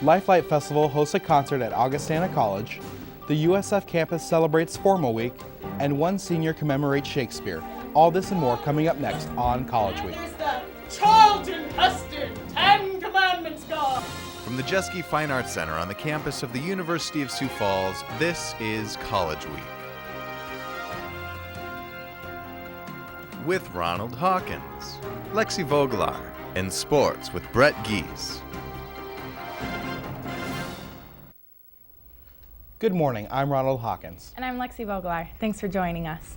Lifelight Festival hosts a concert at Augustana College, the USF campus celebrates Formal Week, and one senior commemorates Shakespeare. All this and more coming up next on College Week. There's the Charlton-Heston 10 Commandments God. From the Jeske Fine Arts Center on the campus of the University of Sioux Falls, this is College Week. With Ronald Hawkins, Lexi Voglar, and sports with Brett Gies. Good morning, I'm Ronald Hawkins. And I'm Lexi Voglar. Thanks for joining us.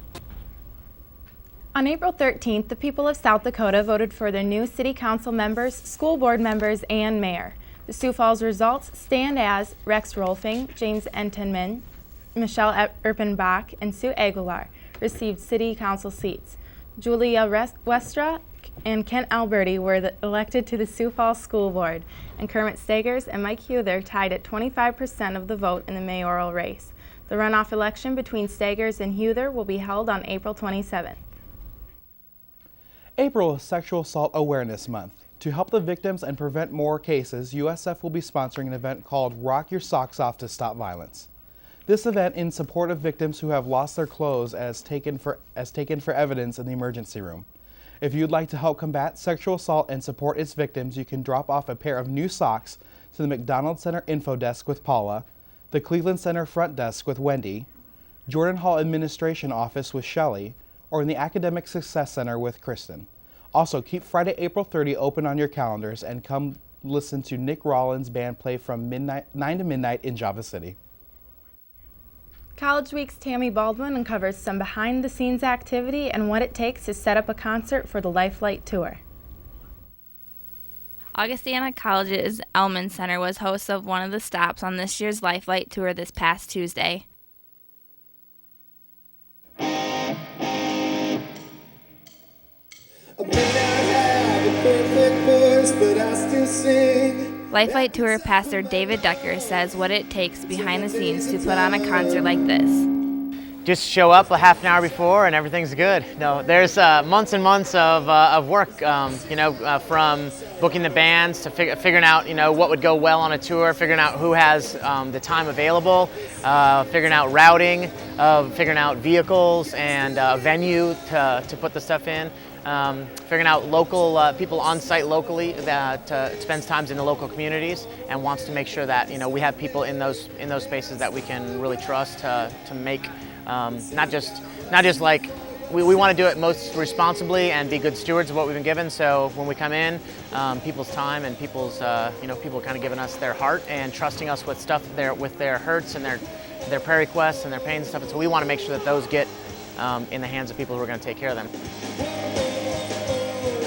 On April 13th, the people of South Dakota voted for their new city council members, school board members, and mayor. The Sioux Falls results stand as Rex Rolfing, James Entenman, Michelle Erpenbach, and Sue Aguilar received city council seats. Julia Westra and Kent Alberti were elected to the Sioux Falls School Board, and Kermit Stagers and Mike Huther tied at 25% of the vote in the mayoral race. The runoff election between Stagers and Huther will be held on April 27th. April is Sexual Assault Awareness Month. To help the victims and prevent more cases, USF will be sponsoring an event called Rock Your Socks Off to Stop Violence. This event in support of victims who have lost their clothes as taken for evidence in the emergency room. If you'd like to help combat sexual assault and support its victims, you can drop off a pair of new socks to the McDonald Center Info Desk with Paula, the Cleveland Center Front Desk with Wendy, Jordan Hall Administration Office with Shelley, or in the Academic Success Center with Kristen. Also, keep Friday, April 30 open on your calendars and come listen to Nick Rollins' band play from 9 to midnight in Java City. College Week's Tammy Baldwin uncovers some behind-the-scenes activity and what it takes to set up a concert for the Lifelight Tour. Augustana College's Elman Center was host of one of the stops on this year's Lifelight Tour this past Tuesday. Lifelight Tour pastor David Decker says what it takes behind the scenes to put on a concert like this. Just show up a half an hour before and everything's good. No, there's months and months of work, from booking the bands to figuring out, what would go well on a tour, figuring out who has the time available, figuring out routing, figuring out vehicles and a venue to put the stuff in. Figuring out local people on site locally that spends times in the local communities and wants to make sure that we have people in those spaces that we can really trust to make not just like we want to do it most responsibly and be good stewards of what we've been given. So when we come in, people's time and people's people kind of giving us their heart and trusting us with stuff with their hurts and their prayer requests and their pains and stuff. And so we want to make sure that those get in the hands of people who are going to take care of them.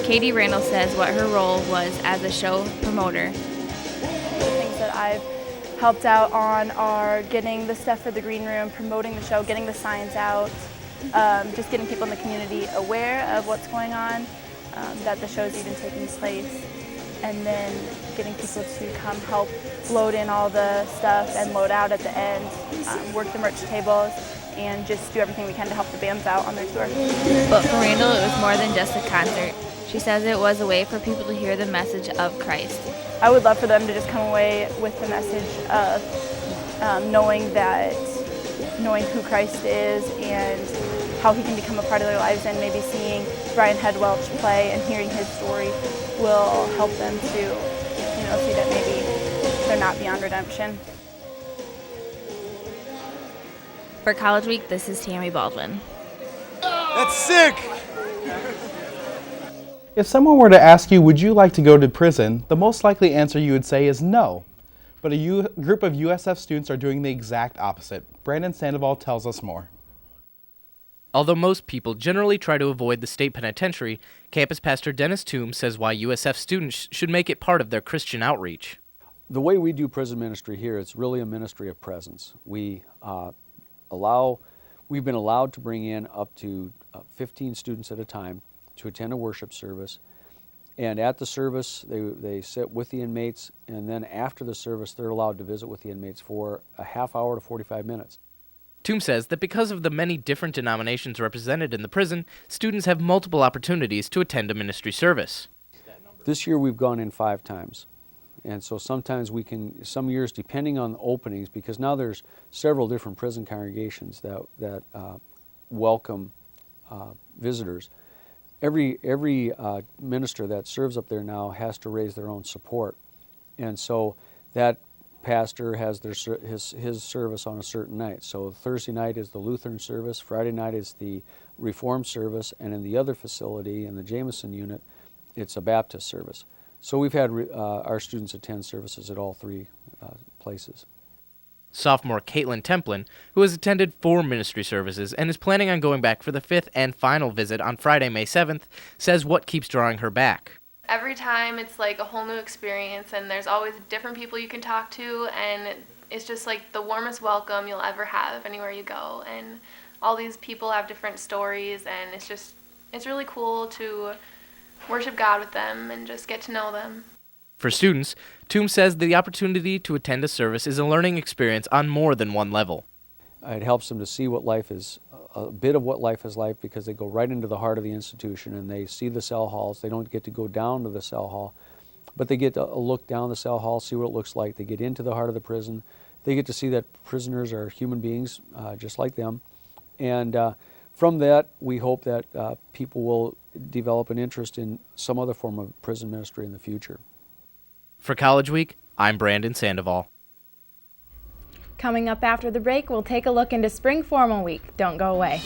Katie Randall says what her role was as a show promoter. The things that I've helped out on are getting the stuff for the green room, promoting the show, getting the signs out, just getting people in the community aware of what's going on, that the show's even taking place, and then getting people to come help load in all the stuff and load out at the end, work the merch tables, and just do everything we can to help the bands out on their tour. But for Randall, it was more than just a concert. She says it was a way for people to hear the message of Christ. I would love for them to just come away with the message of knowing who Christ is and how he can become a part of their lives, and maybe seeing Brian Headwelch play and hearing his story will help them to, see that maybe they're not beyond redemption. For College Week, this is Tammy Baldwin. That's sick! If someone were to ask you, would you like to go to prison, the most likely answer you would say is no. But a group of USF students are doing the exact opposite. Brandon Sandoval tells us more. Although most people generally try to avoid the state penitentiary, campus pastor Dennis Toome says why USF students should make it part of their Christian outreach. The way we do prison ministry here, it's really a ministry of presence. We've been allowed to bring in up to 15 students at a time to attend a worship service, and at the service they sit with the inmates, and then after the service they're allowed to visit with the inmates for a half hour to 45 minutes. Toome says that because of the many different denominations represented in the prison, students have multiple opportunities to attend a ministry service. This year we've gone in 5 times, And so sometimes some years, depending on the openings, because now there's several different prison congregations that welcome visitors. Every minister that serves up there now has to raise their own support, and so that pastor has his service on a certain night. So Thursday night is the Lutheran service, Friday night is the Reformed service, and in the other facility, in the Jameson unit, it's a Baptist service. So we've had our students attend services at all three places. Sophomore Caitlin Templin, who has attended 4 ministry services and is planning on going back for the 5th and final visit on Friday, May 7th, says what keeps drawing her back. Every time it's like a whole new experience, and there's always different people you can talk to, and it's just like the warmest welcome you'll ever have anywhere you go. And all these people have different stories, and it's really cool to worship God with them and just get to know them. For students, Toombs says the opportunity to attend a service is a learning experience on more than one level. It helps them to see what life is, a bit of what life is like, because they go right into the heart of the institution and they see the cell halls. They don't get to go down to the cell hall, but they get to look down the cell hall, see what it looks like. They get into the heart of the prison. They get to see that prisoners are human beings just like them. And from that, we hope that people will develop an interest in some other form of prison ministry in the future. For College Week, I'm Brandon Sandoval. Coming up after the break, we'll take a look into Spring Formal Week. Don't go away.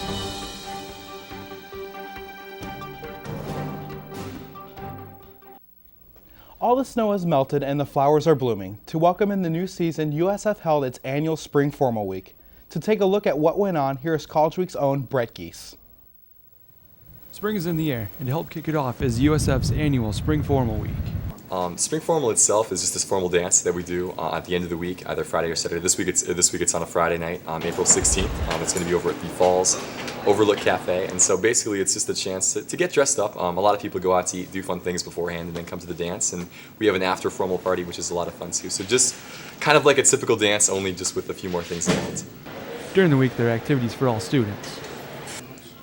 All the snow has melted and the flowers are blooming. To welcome in the new season, USF held its annual Spring Formal Week. To take a look at what went on, here is College Week's own Brett Geese. Spring is in the air, and to help kick it off is USF's annual Spring Formal Week. Spring Formal itself is just this formal dance that we do at the end of the week, either Friday or Saturday. This week it's on a Friday night, April 16th. It's going to be over at the Falls Overlook Cafe, and so basically it's just a chance to get dressed up. A lot of people go out to eat, do fun things beforehand, and then come to the dance. And we have an after formal party, which is a lot of fun too. So just kind of like a typical dance, only just with a few more things involved. During the week, there are activities for all students.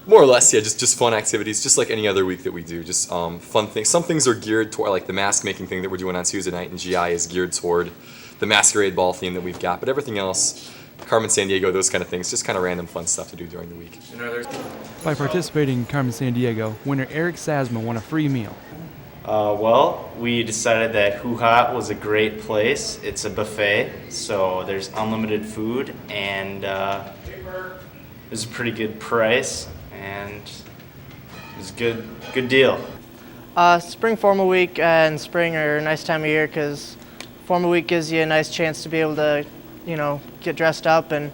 More or less, yeah, just fun activities, just like any other week that we do. Just fun things. Some things are geared toward, like the mask making thing that we're doing on Tuesday night, and GI is geared toward the masquerade ball theme that we've got. But everything else, Carmen San Diego, those kind of things, just kind of random fun stuff to do during the week. By participating in Carmen San Diego, winner Eric Sasma won a free meal. Well, we decided that Hoo Hot was a great place. It's a buffet, so there's unlimited food, and it was a pretty good price. And it was a good deal. Spring Formal Week and spring are a nice time of year because Formal Week gives you a nice chance to be able to, get dressed up and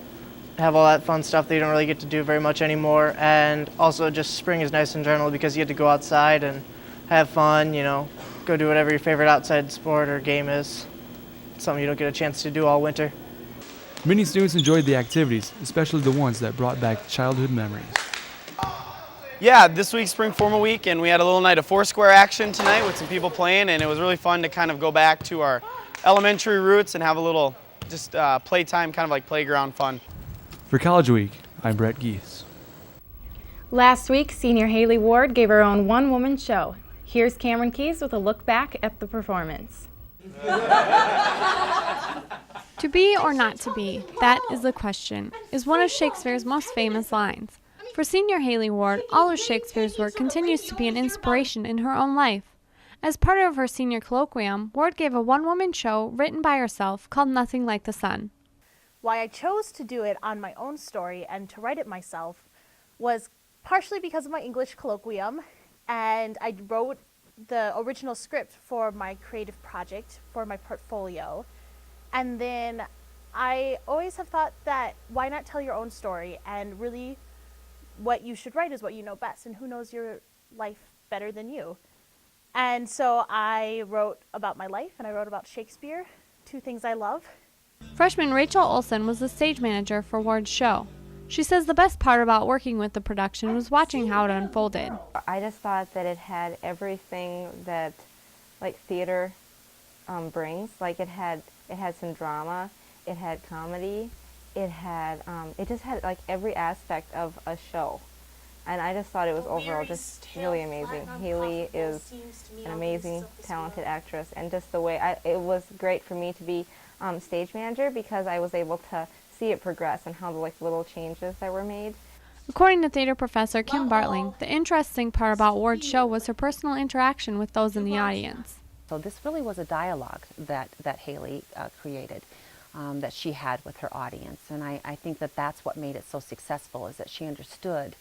have all that fun stuff that you don't really get to do very much anymore. And also just spring is nice in general because you get to go outside and have fun, go do whatever your favorite outside sport or game is. It's something you don't get a chance to do all winter. Many students enjoyed the activities, especially the ones that brought back childhood memories. Yeah, this week's Spring Formal Week, and we had a little night of Foursquare action tonight with some people playing, and it was really fun to kind of go back to our elementary roots and have a little just playtime, kind of like playground fun. For College Week, I'm Brett Geese. Last week, senior Haley Ward gave her own one-woman show. Here's Cameron Keys with a look back at the performance. To be or not to be, that is the question, is one of Shakespeare's most famous lines. For senior Haley Ward, all of Shakespeare's work continues to be an inspiration in her own life. As part of her senior colloquium, Ward gave a one-woman show written by herself called Nothing Like the Sun. Why I chose to do it on my own story and to write it myself was partially because of my English colloquium, and I wrote the original script for my creative project, for my portfolio. And then I always have thought that why not tell your own story, and really what you should write is what you know best, and who knows your life better than you. And so I wrote about my life, and I wrote about Shakespeare, two things I love. Freshman Rachel Olson was the stage manager for Ward's show. She says the best part about working with the production was watching how it unfolded. I just thought that it had everything that theater brings. It had some drama, it had comedy, it just had every aspect of a show. And I just thought it was overall just really amazing. Haley is an amazing, talented actress, and just the way it was great for me to be stage manager because I was able to see it progress and how the little changes that were made. According to theater professor Kim Bartling, the interesting part about Ward's show was her personal interaction with those in the audience. So this really was a dialogue that Haley created, that she had with her audience. And I think that that's what made it so successful, is that she understood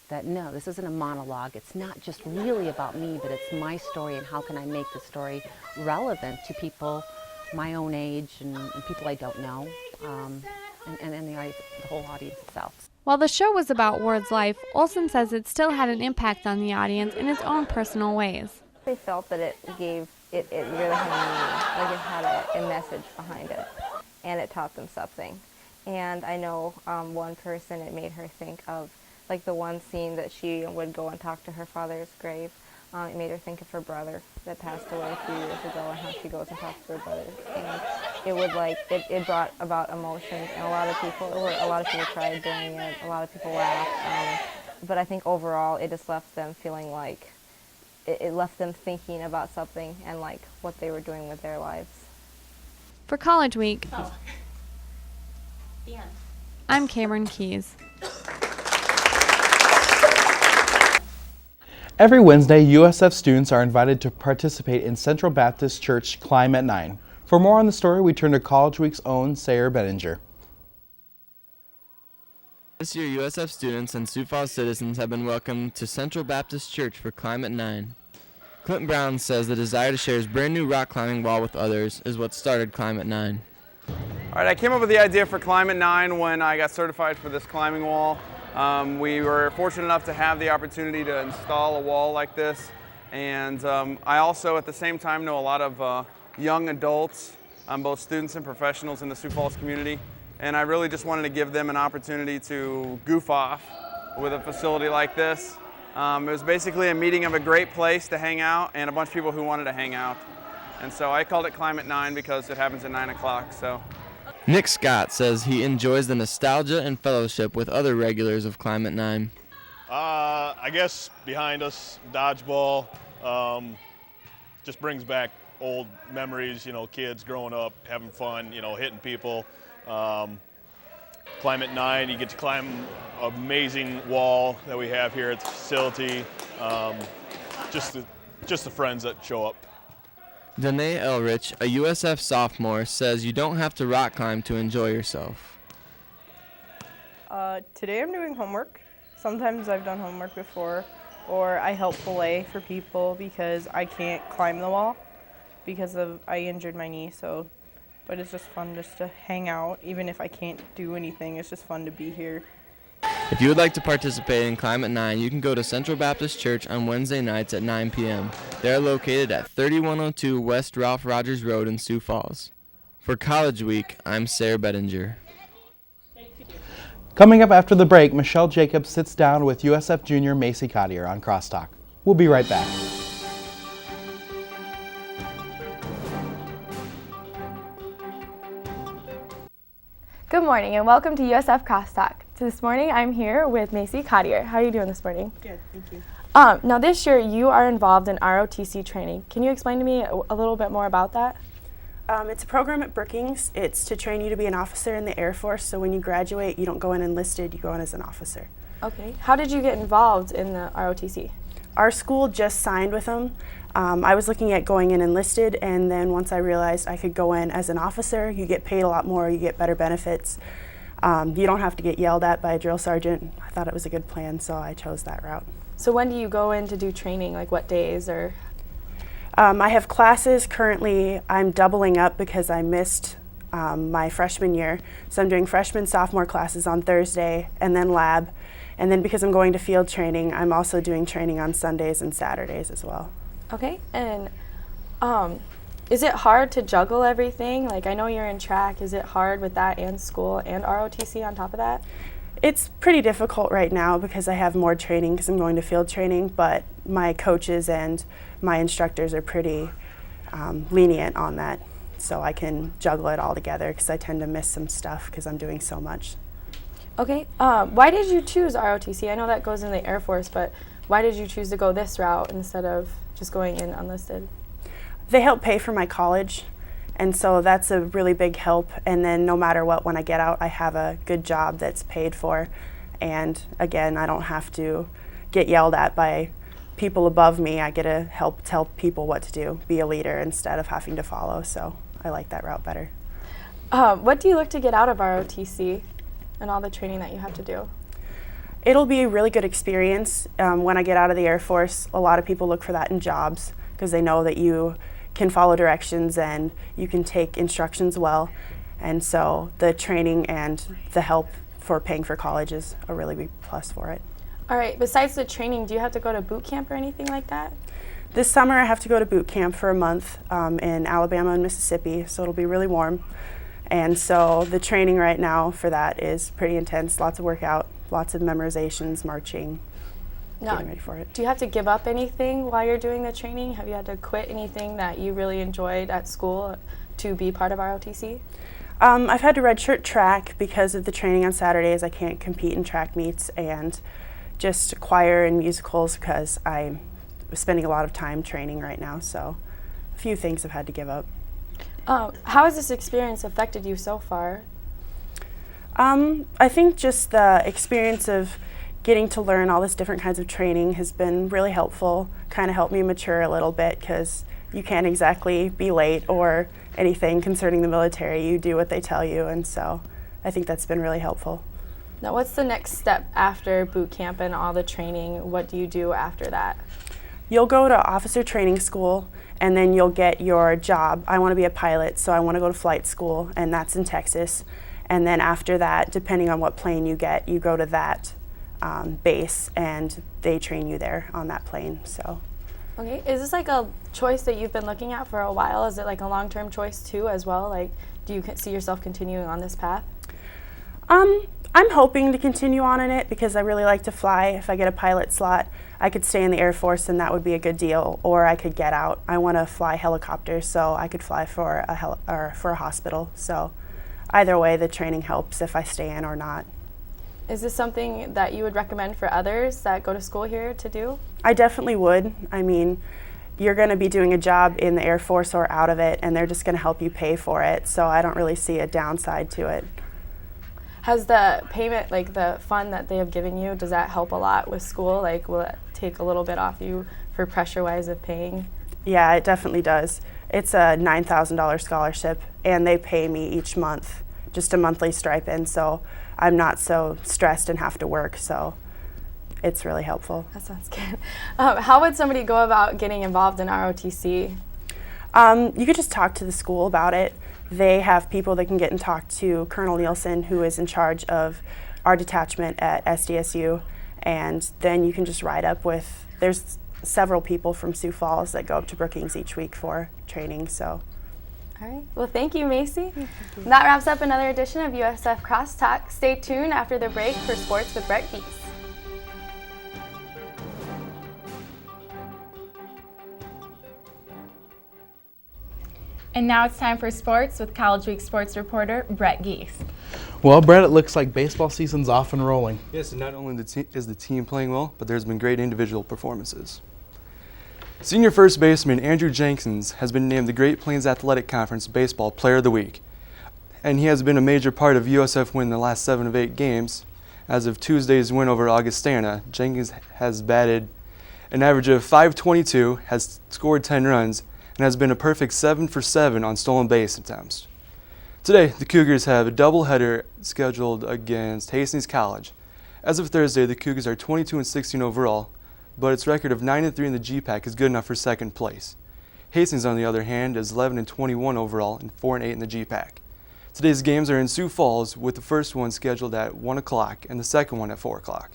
that no, this isn't a monologue. It's not just really about me, but it's my story, and how can I make the story relevant to people my own age and people I don't know, and the audience, the whole audience itself. While the show was about Ward's life, Olson says it still had an impact on the audience in its own personal ways. I felt that it really had meaning, it had a message behind it, and it taught them something. And I know one person, it made her think of the one scene that she would go and talk to her father's grave. It made her think of her brother that passed away a few years ago, and how she goes and talks to her brother. And it would it brought about emotions, and a lot of people cried during it. A lot of people laughed. But I think overall, it just left them feeling it left them thinking about something and what they were doing with their lives. For College Week, The end. I'm Cameron Keys. Every Wednesday, USF students are invited to participate in Central Baptist Church Climb at 9. For more on the story, we turn to College Week's own Sarah Bettinger. This year, USF students and Sioux Falls citizens have been welcomed to Central Baptist Church for Climb at 9. Clint Brown says the desire to share his brand new rock climbing wall with others is what started Climb at 9. All right, I came up with the idea for Climb at 9 when I got certified for this climbing wall. We were fortunate enough to have the opportunity to install a wall like this, and I also at the same time know a lot of young adults, both students and professionals in the Sioux Falls community, and I really just wanted to give them an opportunity to goof off with a facility like this. It was basically a meeting of a great place to hang out and a bunch of people who wanted to hang out, and so I called it Climb at 9 because it happens at 9 o'clock. So. Nick Scott says he enjoys the nostalgia and fellowship with other regulars of Climb at 9. I guess behind us, dodgeball, just brings back old memories, kids growing up, having fun, hitting people. Climb at 9, you get to climb an amazing wall that we have here at the facility. Just the friends that show up. Danae Elrich, a USF sophomore, says you don't have to rock climb to enjoy yourself. Today I'm doing homework. Sometimes I've done homework before, or I help belay for people because I can't climb the wall because I injured my knee. But it's just fun just to hang out, even if I can't do anything. It's just fun to be here. If you would like to participate in Climb at 9, you can go to Central Baptist Church on Wednesday nights at 9 p.m. They are located at 3102 West Ralph Rogers Road in Sioux Falls. For College Week, I'm Sarah Bettinger. Coming up after the break, Michelle Jacobs sits down with USF junior Macy Cottier on Crosstalk. We'll be right back. Good morning and welcome to USF Crosstalk. This morning I'm here with Macy Cottier. How are you doing this morning? Good, thank you. Now this year you are involved in ROTC training. Can you explain to me a little bit more about that? It's a program at Brookings. It's to train you to be an officer in the Air Force, so when you graduate you don't go in enlisted, you go in as an officer. Okay. How did you get involved in the ROTC? Our school just signed with them. I was looking at going in enlisted, and then once I realized I could go in as an officer, you get paid a lot more, you get better benefits. You don't have to get yelled at by a drill sergeant. I thought it was a good plan, so I chose that route. So when do you go in to do training, like what days or? I have classes currently. I'm doubling up because I missed my freshman year. So I'm doing freshman, sophomore classes on Thursday and then lab. And then because I'm going to field training, I'm also doing training on Sundays and Saturdays as well. Okay, and is it hard to juggle everything? Like I know you're in track, is it hard with that and school and ROTC on top of that? It's pretty difficult right now because I have more training because I'm going to field training, but my coaches and my instructors are pretty lenient on that, so I can juggle it all together because I tend to miss some stuff because I'm doing so much. Okay. Why did you choose ROTC? I know that goes in the Air Force, but why did you choose to go this route instead of just going in unlisted? They help pay for my college, and so that's a really big help. And then no matter what, when I get out, I have a good job that's paid for. And again, I don't have to get yelled at by people above me. I get to help tell people what to do, be a leader instead of having to follow. So I like that route better. What do you look to get out of ROTC and all the training that you have to do? It'll be a really good experience. When I get out of the Air Force, a lot of people look for that in jobs because they know that you can follow directions and you can take instructions well. And so the training and the help for paying for college is a really big plus for it. All right, besides the training, do you have to go to boot camp or anything like that? This summer I have to go to boot camp for a month in Alabama and Mississippi, so it'll be really warm. And so the training right now for that is pretty intense, lots of workout, lots of memorizations, marching, getting ready for it. Do you have to give up anything while you're doing the training? Have you had to quit anything that you really enjoyed at school to be part of ROTC? I've had to redshirt track because of the training on Saturdays. I can't compete in track meets, and just choir and musicals because I'm spending a lot of time training right now, so a few things I've had to give up. How has this experience affected you so far? I think just the experience of getting to learn all this different kinds of training has been really helpful, kind of helped me mature a little bit because you can't exactly be late or anything concerning the military. You do what they tell you, and so I think that's been really helpful. Now, what's the next step after boot camp and all the training? What do you do after that? You'll go to officer training school, and then you'll get your job. I want to be a pilot, so I want to go to flight school, and that's in Texas. And then after that, depending on what plane you get, you go to that base, and they train you there on that plane. So. Okay, is this like a choice that you've been looking at for a while? Is it like a long-term choice too as well? Like, do you see yourself continuing on this path? I'm hoping to continue on in it because I really like to fly. If I get a pilot slot, I could stay in the Air Force and that would be a good deal, or I could get out. I want to fly helicopters, so I could fly for a hospital. So either way, the training helps if I stay in or not. Is this something that you would recommend for others that go to school here to do? I definitely would. I mean, you're going to be doing a job in the Air Force or out of it, and they're just going to help you pay for it. So I don't really see a downside to it. Has the payment, like the fund that they have given you, does that help a lot with school? Like, will it take a little bit off you for pressure-wise of paying? Yeah, it definitely does. It's a $9,000 scholarship, and they pay me each month, just a monthly stipend, so I'm not so stressed and have to work, so it's really helpful. That sounds good. How would somebody go about getting involved in ROTC? You could just talk to the school about it. They have people that can get and talk to Colonel Nielsen, who is in charge of our detachment at SDSU, and then you can just ride up with, there's several people from Sioux Falls that go up to Brookings each week for training, so. All right, well thank you, Macy. That wraps up another edition of USF Crosstalk. Stay tuned after the break for sports with Brett Geese. And now it's time for sports with College Week sports reporter Brett Geese. Well, Brett, it looks like baseball season's off and rolling. Yes, and not only is the team playing well, but there's been great individual performances. Senior first baseman Andrew Jenkins has been named the Great Plains Athletic Conference Baseball Player of the Week, and he has been a major part of USF winning the last 7 of 8 games. As of Tuesday's win over Augustana, Jenkins has batted an average of .522, has scored 10 runs, and has been a perfect 7 for 7 on stolen base attempts. Today, the Cougars have a doubleheader scheduled against Hastings College. As of Thursday, the Cougars are 22-16 overall, but its record of 9-3 in the GPAC is good enough for second place. Hastings, on the other hand, is 11-21 overall and 4-8 in the GPAC. Today's games are in Sioux Falls, with the first one scheduled at 1 o'clock and the second one at 4 o'clock.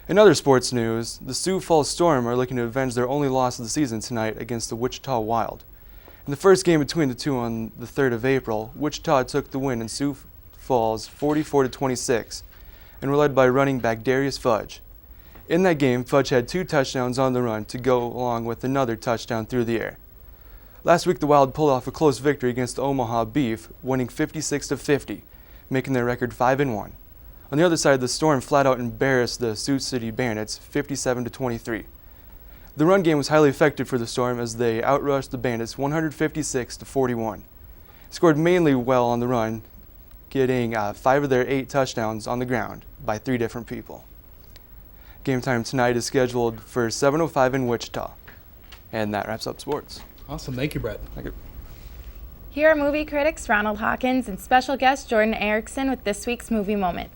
In other sports news, the Sioux Falls Storm are looking to avenge their only loss of the season tonight against the Wichita Wild. In the first game between the two on the 3rd of April, Wichita took the win in Sioux Falls 44-26 and were led by running back Darius Fudge. In that game, Fudge had 2 touchdowns on the run to go along with another touchdown through the air. Last week, the Wild pulled off a close victory against the Omaha Beef, winning 56-50, making their record 5-1. On the other side, the Storm flat out embarrassed the Sioux City Bandits 57-23. The run game was highly effective for the Storm as they outrushed the Bandits 156-41. Scored mainly well on the run, getting 5 of their 8 touchdowns on the ground by 3 different people. Game time tonight is scheduled for 7:05 in Wichita. And that wraps up sports. Awesome. Thank you, Brett. Thank you. Here are movie critics Ronald Hawkins and special guest Jordan Erickson with this week's movie moment.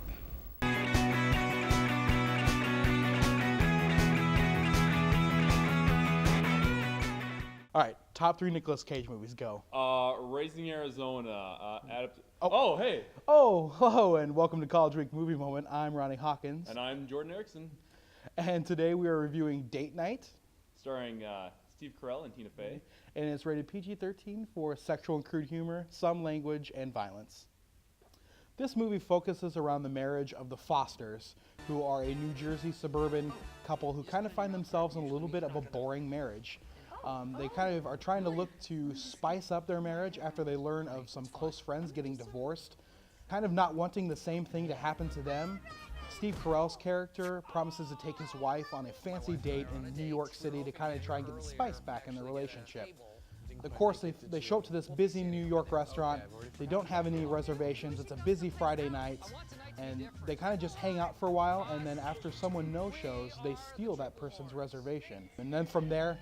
All right, top 3 Nicolas Cage movies, go. Raising Arizona. Hey. Oh, hello, and welcome to College Week Movie Moment. I'm Ronnie Hawkins. And I'm Jordan Erickson. And today we are reviewing Date Night. Starring Steve Carell and Tina Fey. And it's rated PG-13 for sexual and crude humor, some language, and violence. This movie focuses around the marriage of the Fosters, who are a New Jersey suburban couple who kind of find themselves in a little bit of a boring marriage. They kind of are trying to look to spice up their marriage after they learn of some close friends getting divorced, kind of not wanting the same thing to happen to them. Steve Carell's character promises to take his wife on a fancy date in New York City to kind of try and get the spice back in their relationship. Of course, they show up to this busy New York restaurant. They don't have any reservations. It's a busy Friday night, and they kind of just hang out for a while, and then after someone no-shows, they steal that person's reservation. And then from there,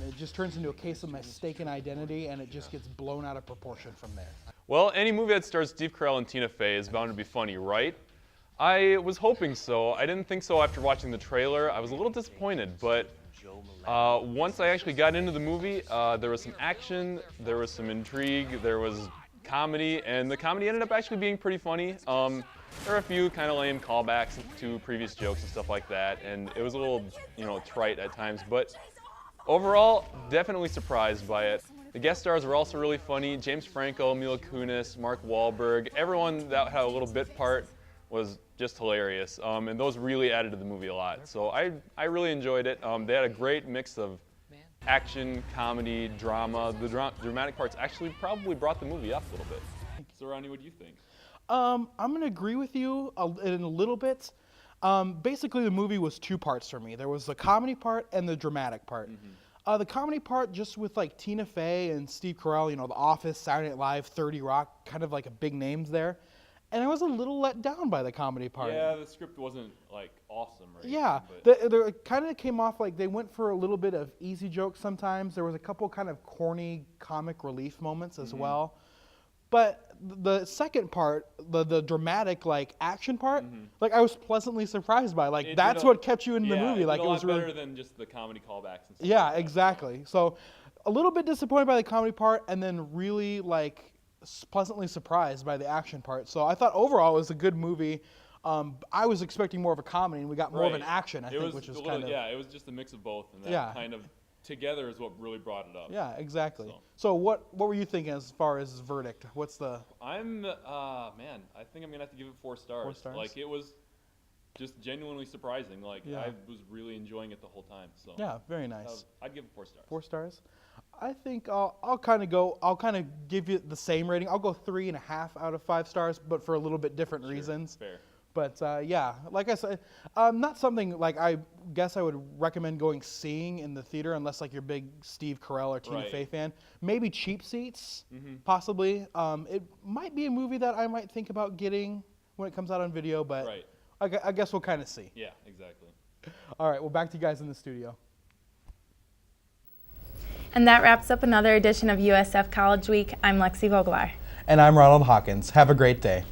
it just turns into a case of mistaken identity, and it just gets blown out of proportion from there. Well, any movie that stars Steve Carell and Tina Fey is bound to be funny, right? I was hoping so. I didn't think so after watching the trailer. I was a little disappointed, but once I actually got into the movie, there was some action, there was some intrigue, there was comedy, and the comedy ended up actually being pretty funny. There were a few kind of lame callbacks to previous jokes and stuff like that, and it was a little, trite at times, but overall, definitely surprised by it. The guest stars were also really funny. James Franco, Mila Kunis, Mark Wahlberg, everyone that had a little bit part was just hilarious, and those really added to the movie a lot. So I really enjoyed it. They had a great mix of action, comedy, drama. The dramatic parts actually probably brought the movie up a little bit. So Ronnie, what do you think? I'm going to agree with you in a little bit. Basically, the movie was 2 parts for me. There was the comedy part and the dramatic part. Mm-hmm. The comedy part, just with like Tina Fey and Steve Carell, The Office, Saturday Night Live, 30 Rock, kind of like a big names there. And I was a little let down by the comedy part. Yeah, the script wasn't like awesome, right? Yeah, they kind of came off like they went for a little bit of easy jokes sometimes. There was a couple kind of corny comic relief moments as well. But the second part, the dramatic like action part, like I was pleasantly surprised by. Like that's what kept you in the movie. Like it was better than just the comedy callbacks and stuff. Yeah, like exactly. So a little bit disappointed by the comedy part, and then really like pleasantly surprised by the action part. So I thought overall it was a good movie. I was expecting more of a comedy, and we got more of an action, I think, which was kind of... Yeah, it was just a mix of both, and that kind of together is what really brought it up. Yeah, exactly. So what were you thinking as far as verdict? What's the... Man, I think I'm going to have to give it 4 stars. 4 stars? Like, it was just genuinely surprising. Like, I was really enjoying it the whole time. So yeah, very nice. I'd give it 4 stars. 4 stars? I think I'll kind of give you the same rating. I'll go 3.5 out of 5 stars, but for a little bit different reasons. Fair. But yeah, like I said, not something like I guess I would recommend seeing in the theater unless like you're a big Steve Carell or Tina Fey fan. Maybe cheap seats, possibly. It might be a movie that I might think about getting when it comes out on video, but I guess we'll kind of see. Yeah, exactly. All right, well, back to you guys in the studio. And that wraps up another edition of USF College Week. I'm Lexi Voglar. And I'm Ronald Hawkins. Have a great day.